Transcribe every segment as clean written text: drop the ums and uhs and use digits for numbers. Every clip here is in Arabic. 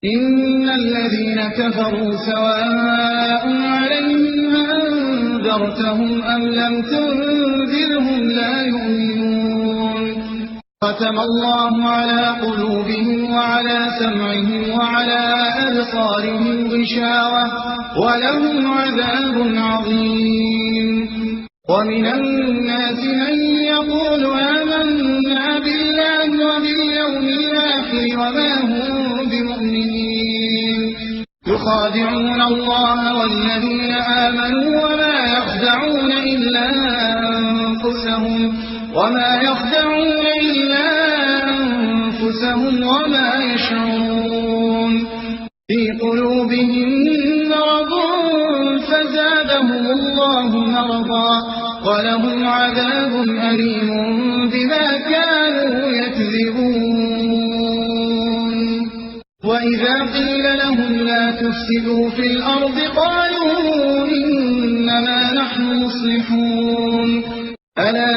إن الذين كفروا سواء عليهم أنذرتهم أم لم تنذرهم لا يؤمنون ختم الله على قلوبهم وعلى سمعهم وعلى أبصارهم غشاوة ولهم عذاب عظيم ومن الناس من يقول آمنا بالله وباليوم الآخر وما هم بمؤمنين يخادعون الله والذين آمنوا وما يخدعون إلا أنفسهم وما يشعرون في قلوبهم مرض فزادهم الله مرضا ولهم عذاب أليم بما كانوا يكذبون وإذا قيل لهم لا تفسدوا في الأرض قالوا إنما نحن مصلحون ألا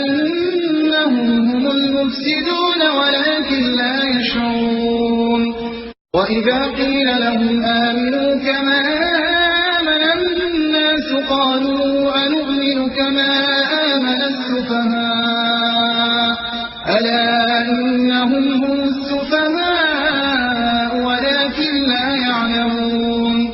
إنهم هم المفسدون ولكن لا يشعرون وإذا قيل لهم آمنوا كما آمن الناس قالوا أنؤمن كما آمن السفهاء ألا إنهم هم السفهاء ولكن لا يعلمون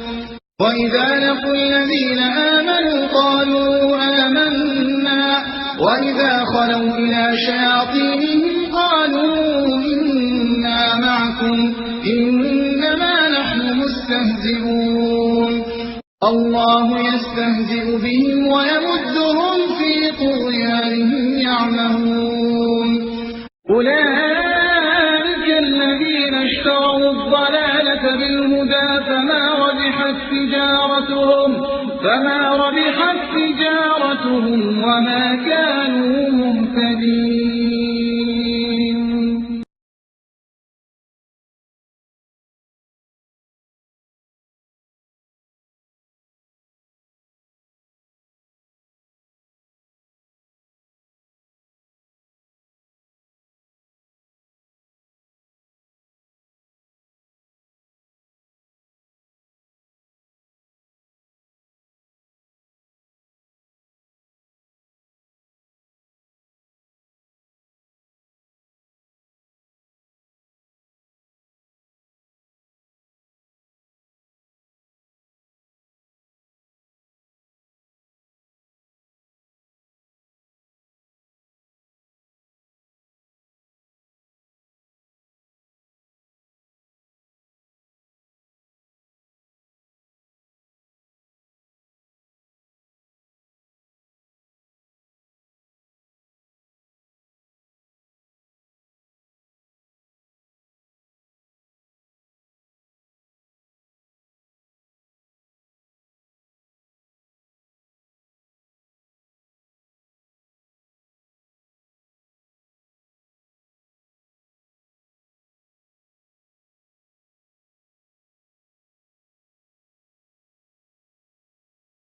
وإذا لقوا الذين آمنوا قالوا آمنا وإذا خلوا إلى شياطينهم قالوا إنا معكم إنما نحن مستهزئون الله يستهزئ بهم ويمدهم في طغيانهم يعمهون أولئك الذين اشتروا الضلالة بالهدى فما ربحت تجارتهم وما كانوا مهتدين.